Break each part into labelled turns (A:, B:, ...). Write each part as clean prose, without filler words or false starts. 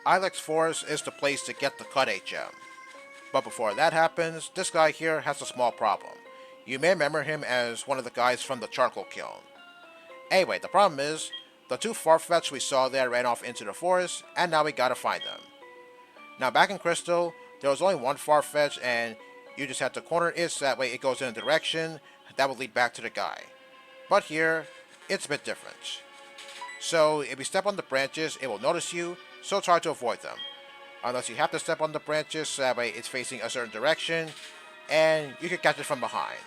A: Ilex Forest is the place to get the cut HM. But before that happens, this guy here has a small problem. You may remember him as one of the guys from the charcoal kiln. Anyway, the problem is, the two Farfetch'd we saw there ran off into the forest, and now we gotta find them. Now back in Crystal, there was only one Farfetch'd, and you just have to corner it so that way it goes in a direction that will lead back to the guy. But here, it's a bit different. So if you step on the branches, it will notice you, so try to avoid them. Unless you have to step on the branches so that way it's facing a certain direction, and you can catch it from behind.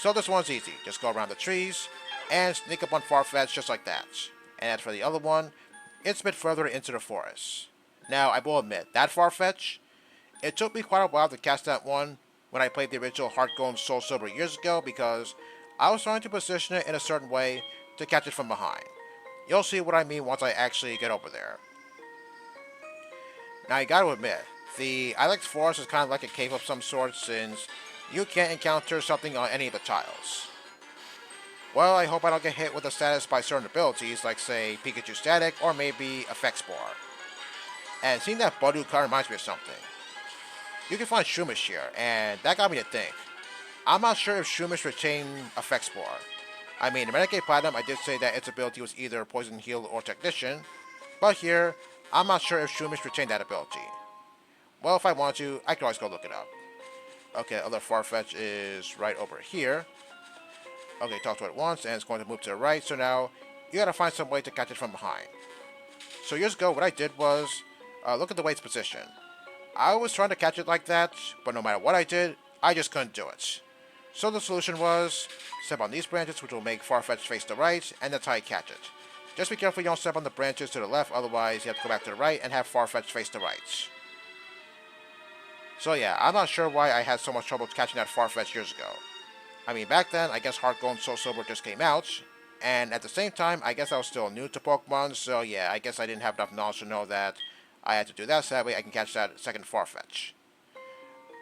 A: So this one's easy, just go around the trees, and sneak up on Farfetch'd just like that. And as for the other one, it's a bit further into the forest. Now, I will admit, that Farfetch'd, it took me quite a while to catch that one when I played the original Heart Gold Soul Silver years ago because I was trying to position it in a certain way to catch it from behind. You'll see what I mean once I actually get over there. Now, you gotta admit, the Ilex Forest is kind of like a cave of some sort since you can't encounter something on any of the tiles. Well, I hope I don't get hit with a status by certain abilities, like say Pikachu Static or maybe Effect Spore. And seeing that Budu card reminds me of something. You can find Shroomish here, and that got me to think. I'm not sure if Shroomish retained Effect Spore. I mean, in Renegade Platinum, I did say that its ability was either Poison Heal or Technician, but here, I'm not sure if Shroomish retained that ability. Well, if I want to, I can always go look it up. Okay, other Farfetch'd is right over here. Okay, talk to it once, and it's going to move to the right, so now you gotta find some way to catch it from behind. So years ago, what I did was, look at the way it's positioned. I was trying to catch it like that, but no matter what I did, I just couldn't do it. So the solution was, step on these branches, which will make Farfetch'd face the right, and that's how you catch it. Just be careful you don't step on the branches to the left, otherwise you have to go back to the right and have Farfetch'd face the right. So yeah, I'm not sure why I had so much trouble catching that Farfetch'd years ago. I mean, back then, I guess Heart Gold and Soul Silver just came out, and at the same time, I guess I was still new to Pokemon, so yeah, I guess I didn't have enough knowledge to know that I had to do that, so that way I can catch that second Farfetch'd.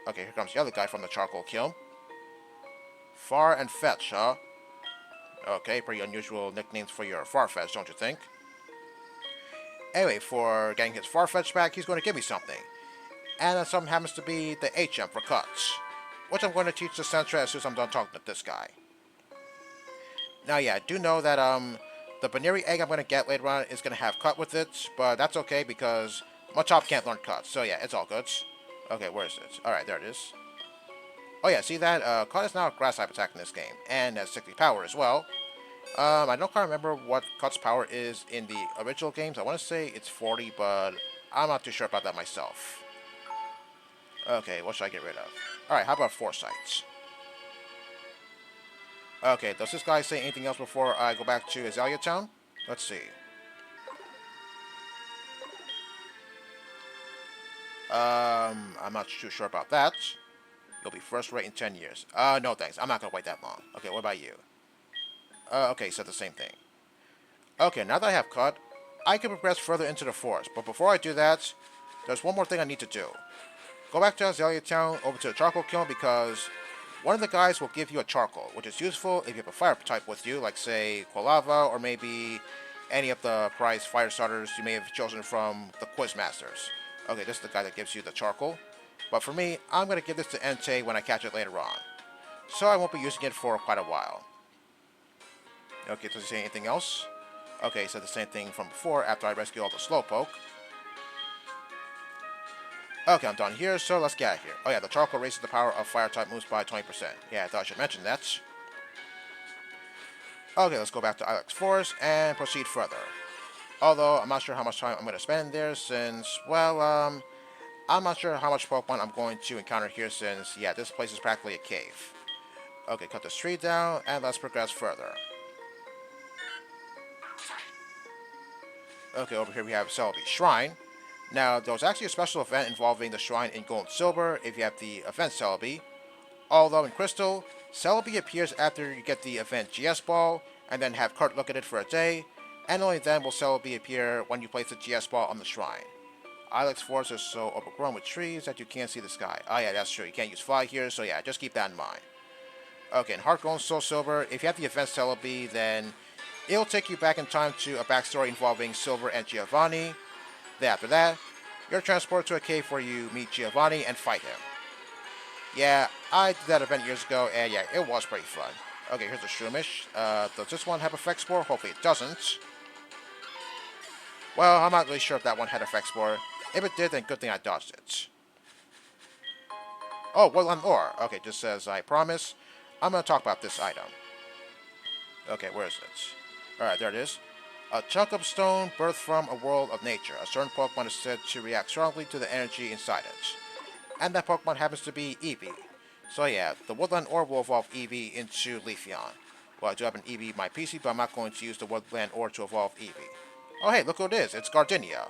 A: Okay, here comes the other guy from the charcoal kiln. Far and Fetch, huh? Okay, pretty unusual nicknames for your Farfetch'd, don't you think? Anyway, for getting his Farfetch'd back, he's going to give me something. And that something happens to be the HM for cuts, which I'm going to teach the Sentra as soon as I'm done talking to this guy. Now, yeah, I do know that the Baneri egg I'm going to get later on is going to have cut with it, but that's okay because Machop can't learn cut, so yeah, it's all good. Okay, where is it? Alright, there it is. Oh yeah, see that? Cut is now a grass type attack in this game, and has 60 power as well. I don't quite remember what Cut's power is in the original games. I want to say it's 40, but I'm not too sure about that myself. Okay, what should I get rid of? Alright, how about Foresights? Okay, does this guy say anything else before I go back to Azalea Town? Let's see. I'm not too sure about that. You'll be first rate in 10 years. No thanks, I'm not gonna wait that long. Okay, what about you? Okay, so the same thing. Okay, now that I have cut, I can progress further into the forest, but before I do that, there's one more thing I need to do. Go back to Azalea Town, over to the charcoal kiln, because one of the guys will give you a charcoal, which is useful if you have a fire type with you, like say Quilava, or maybe any of the prize fire starters you may have chosen from the Quiz Masters. Okay, this is the guy that gives you the charcoal. But for me, I'm going to give this to Entei when I catch it later on. So I won't be using it for quite a while. Okay, does he say anything else? Okay, so the same thing from before after I rescue all the Slowpoke. Okay, I'm done here, so let's get out of here. Oh yeah, the charcoal raises the power of fire-type moves by 20%. Yeah, I thought I should mention that. Okay, let's go back to Ilex Forest and proceed further. Although, I'm not sure how much time I'm going to spend in there since, well, I'm not sure how much Pokemon I'm going to encounter here since, yeah, this place is practically a cave. Okay, cut this tree down, and let's progress further. Okay, over here we have Celebi Shrine. Now, there was actually a special event involving the shrine in Gold and Silver if you have the event Celebi. Although in Crystal, Celebi appears after you get the event GS Ball, and then have Kurt look at it for a day, and only then will Celebi appear when you place the GS Ball on the shrine. Ilex Forest is so overgrown with trees that you can't see the sky. Oh yeah, that's true, you can't use fly here, so yeah, just keep that in mind. Okay, in Heart Gold and Soul Silver, if you have the event Celebi, then it'll take you back in time to a backstory involving Silver and Giovanni. Then after that, you're transported to a cave where you meet Giovanni and fight him. Yeah, I did that event years ago, and yeah, it was pretty fun. Okay, here's the Shroomish. Does this one have Effect Spore? Hopefully it doesn't. Well, I'm not really sure if that one had Effect Spore. If it did, then good thing I dodged it. Oh, Woodland Ore. Okay, just says, I promise. I'm going to talk about this item. Okay, where is it? Alright, there it is. A chunk of stone birthed from a world of nature. A certain Pokemon is said to react strongly to the energy inside it. And that Pokemon happens to be Eevee. So yeah, the Woodland Ore will evolve Eevee into Leafeon. Well, I do have an Eevee in my PC, but I'm not going to use the Woodland Ore to evolve Eevee. Oh hey, look who it is. It's Gardenia.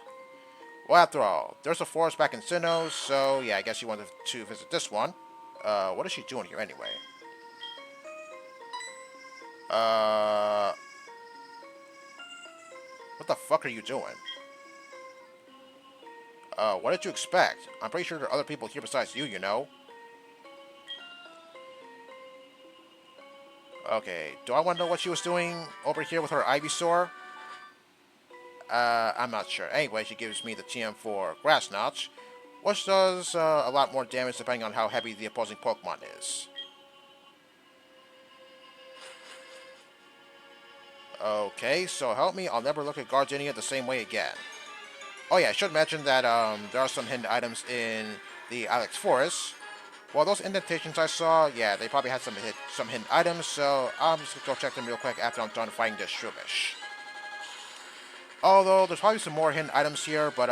A: Well, after all, there's a forest back in Sinnoh, so yeah, I guess you wanted to visit this one. What is she doing here anyway? What the fuck are you doing? What did you expect? I'm pretty sure there are other people here besides you, you know? Okay, do I want to know what she was doing over here with her Ivysaur? I'm not sure. Anyway, she gives me the TM for Grass Knot, which does a lot more damage depending on how heavy the opposing Pokemon is. Okay, so help me, I'll never look at Gardenia the same way again. Oh yeah, I should mention that there are some hidden items in the Ilex Forest. Well, those indentations I saw, yeah, they probably had some hidden items, so I'm just gonna go check them real quick after I'm done fighting this Shroomish. Although, there's probably some more hidden items here, but,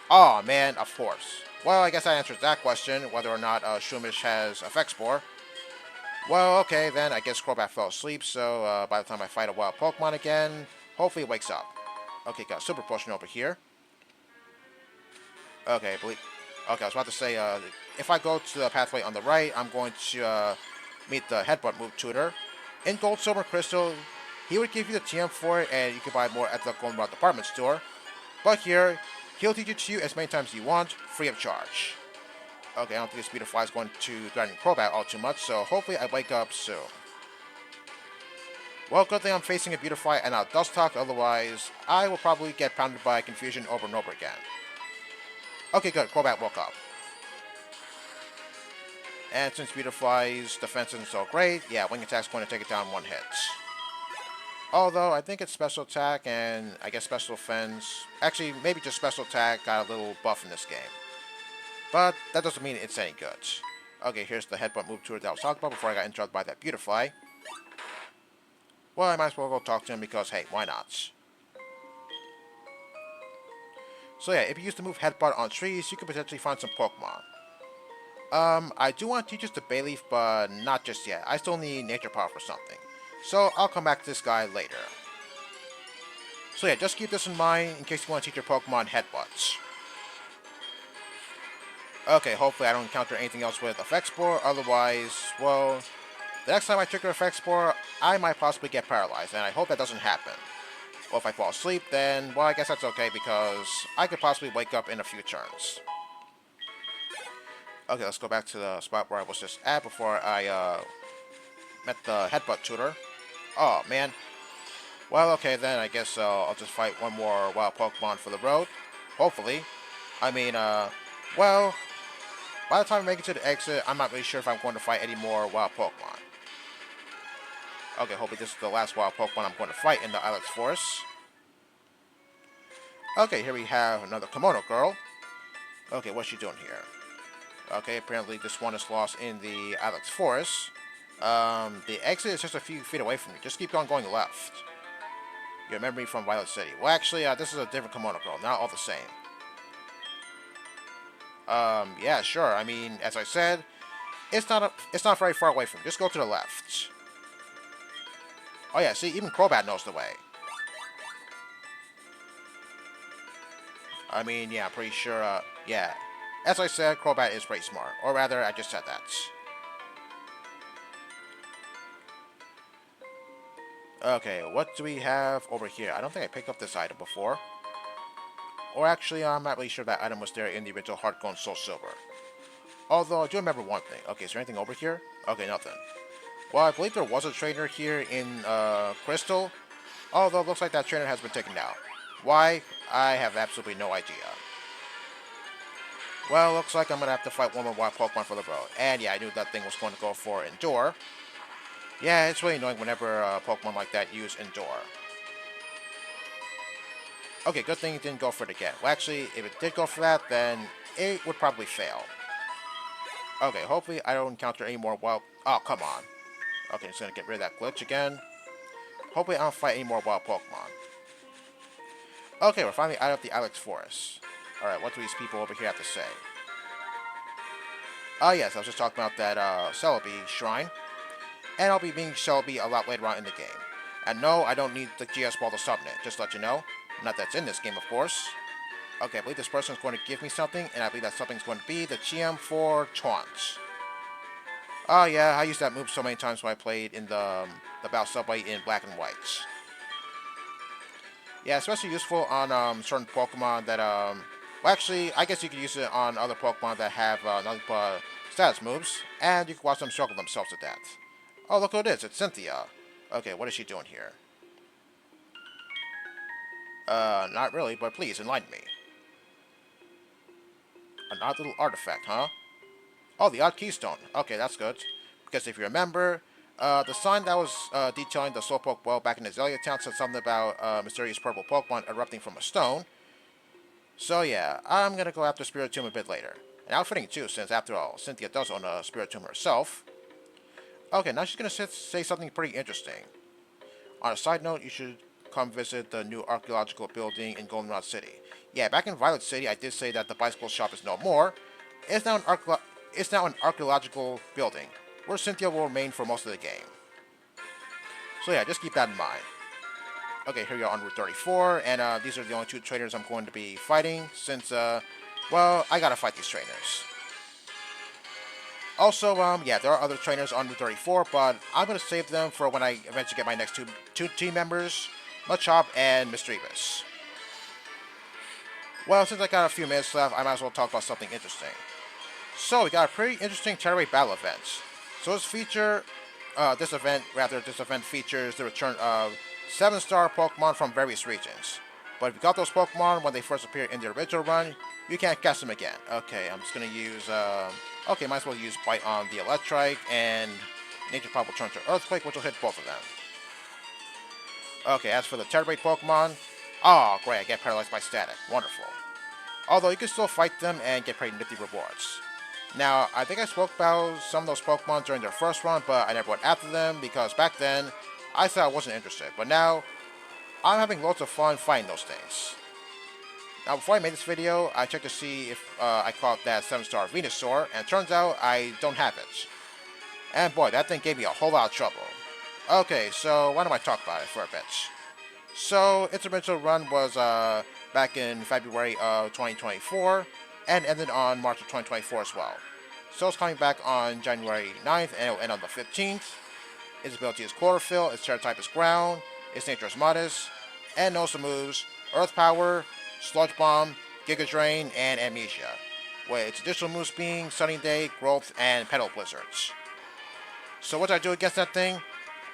A: oh man, of course. Well, I guess I answered that question, whether or not Shroomish has Effect Spore. Well, okay, then I guess Crobat fell asleep, so by the time I fight a wild Pokemon again, hopefully it wakes up. Okay, got a Super Potion over here. Okay, okay, I was about to say, if I go to the pathway on the right, I'm going to meet the Headbutt move tutor. In Gold, Silver, Crystal, he would give you the TM for it, and you can buy more at the Goldenrod department store. But here, he'll teach it to you as many times as you want, free of charge. Okay, I don't think this Beautifly is going to threaten Crobat all too much, so hopefully I wake up soon. Well, good thing I'm facing a Beautifly and not Dustox, otherwise I will probably get pounded by Confusion over and over again. Okay, good, Crobat woke up. And since Beautifly's defense isn't so great, yeah, Wing Attack's going to take it down one hit. Although, I think its Special Attack and I guess Special Defense, actually maybe just Special Attack got a little buff in this game. But that doesn't mean it's any good. Okay, here's the Headbutt move tour that I was talking about before I got interrupted by that Beautifly. Well, I might as well go talk to him because, hey, why not? So yeah, if you use the move Headbutt on trees, you could potentially find some Pokemon. I do want to teach us the Bayleaf, but not just yet. I still need Nature Power for something. So I'll come back to this guy later. So yeah, just keep this in mind in case you want to teach your Pokemon Headbutts. Okay, hopefully I don't encounter anything else with Effect Spore, otherwise, well, the next time I trigger Effect Spore, I might possibly get paralyzed, and I hope that doesn't happen. Well, if I fall asleep, then, well, I guess that's okay, because I could possibly wake up in a few turns. Okay, let's go back to the spot where I was just at before I, met the Headbutt tutor. Oh, man. Well, okay, then, I guess I'll just fight one more wild Pokemon for the road. Hopefully. I mean, well, by the time I make it to the exit, I'm not really sure if I'm going to fight any more wild Pokemon. Okay, hopefully this is the last wild Pokemon I'm going to fight in the Ilex Forest. Okay, here we have another Kimono girl. Okay, what's she doing here? Okay, apparently this one is lost in the Ilex Forest. The exit is just a few feet away from me. Just keep on going left. You remember me from Violet City. Well, actually, this is a different Kimono girl. Not all the same. Yeah, sure. I mean, as I said, it's not very far away from me. Just go to the left. Oh yeah, see, even Crobat knows the way. I mean, yeah, I'm pretty sure, yeah. As I said, Crobat is pretty smart. Or rather, I just said that. Okay, what do we have over here? I don't think I picked up this item before. Or actually, I'm not really sure that item was there in the original Heart Gold Soul Silver. Although, I do remember one thing. Okay, is there anything over here? Okay, nothing. Well, I believe there was a trainer here in, Crystal. Although, it looks like that trainer has been taken out. Why? I have absolutely no idea. Well, looks like I'm going to have to fight one more wild Pokemon for the road. And yeah, I knew that thing was going to go for Endure. Yeah, it's really annoying whenever Pokemon like that use Endure. Okay, good thing it didn't go for it again. Well, actually, if it did go for that, then it would probably fail. Okay, hopefully I don't encounter any more wild... Oh, come on. Okay, just gonna get rid of that glitch again. Hopefully I don't fight any more wild Pokemon. Okay, we're finally out of the Ilex Forest. Alright, what do these people over here have to say? Oh yes, I was just talking about that Celebi shrine. And I'll be meeting Celebi a lot later on in the game. And no, I don't need the GS Ball to summon it, just to let you know. Not that's in this game, of course. Okay, I believe this person is going to give me something, and I believe that something's going to be the GM for Taunt. Oh yeah, I used that move so many times when I played in the Battle Subway in Black and White. Yeah, especially useful on certain Pokemon that, well actually, I guess you could use it on other Pokemon that have nothing but status moves, and you can watch them struggle themselves to death. Oh, look who it is, it's Cynthia. Okay, what is she doing here? Not really, but please, enlighten me. An odd little artifact, huh? Oh, the odd keystone. Okay, that's good. Because if you remember, the sign that was detailing the Slowpoke well back in Azalea Town said something about mysterious purple Pokemon erupting from a stone. So yeah, I'm gonna go after Spiritomb a bit later. And outfitting too, since after all, Cynthia does own a Spiritomb herself. Okay, now she's gonna say something pretty interesting. On a side note, you should come visit the new archaeological building in Goldenrod City. Yeah, back in Violet City, I did say that the bicycle shop is no more. It's now an archaeological building, where Cynthia will remain for most of the game. So yeah, just keep that in mind. Okay, here we are on Route 34, and these are the only two trainers I'm going to be fighting, since, well, I gotta fight these trainers. Also, yeah, there are other trainers on Route 34, but I'm gonna save them for when I eventually get my next two team members, Machop and Misdreavus. Well, since I got a few minutes left, I might as well talk about something interesting. So, we got a pretty interesting Terraway battle event. So this event features the return of 7-star Pokemon from various regions. But if you got those Pokemon when they first appeared in the original run, you can't catch them again. Okay, I'm just gonna use, okay, might as well use Bite on the Electrike, and Nature Pop will turn to Earthquake, which will hit both of them. Okay, as for the Terraway Pokemon, oh great, I get paralyzed by static. Wonderful. Although you can still fight them and get pretty nifty rewards. Now, I think I spoke about some of those Pokemon during their first run, but I never went after them because back then, I thought I wasn't interested. But now, I'm having loads of fun fighting those things. Now, before I made this video, I checked to see if I caught that 7-star Venusaur, and it turns out I don't have it. And boy, that thing gave me a whole lot of trouble. Okay, so why don't I talk about it for a bit? So, its original run was back in February of 2024, and ended on March of 2024 as well. So it's coming back on January 9th, and it will end on the 15th. Its ability is Chlorophyll, its Tera type is Ground, its nature is Modest, and knows the moves Earth Power, Sludge Bomb, Giga Drain, and Amnesia, with its additional moves being Sunny Day, Growth, and Petal Blizzards. So what did I do against that thing?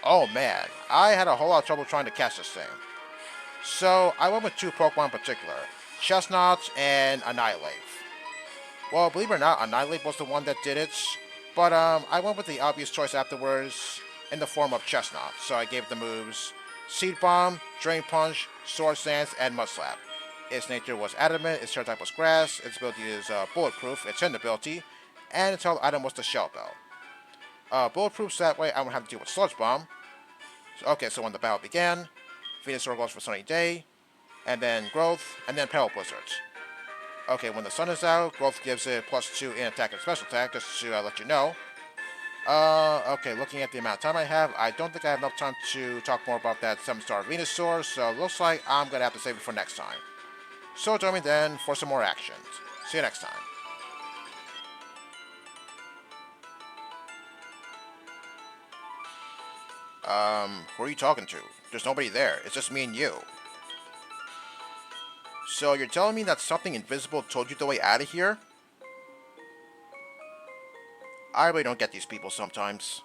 A: Oh man, I had a whole lot of trouble trying to catch this thing. So I went with two Pokemon in particular, Chestnut and Annihilate. Well, believe it or not, Annihilate was the one that did it, but I went with the obvious choice afterwards in the form of Chestnut, so I gave the moves Seed Bomb, Drain Punch, Sword Stance, and Mud Slap. Its nature was Adamant, its Tera type was Grass, its ability is Bulletproof, its hidden ability, and its held item was the Shell Bell. Bulletproof, so that way I won't have to deal with Sludge Bomb. So when the battle began, Venusaur goes for Sunny Day, and then Growth, and then Petal Blizzards. Okay, when the sun is out, Growth gives it +2 in attack and special attack, just to let you know. Okay, looking at the amount of time I have, I don't think I have enough time to talk more about that 7-star Venusaur, so it looks like I'm going to have to save it for next time. So join me then for some more action. See you next time. Who are you talking to? There's nobody there, it's just me and you. So you're telling me that something invisible told you the way out of here? I really don't get these people sometimes.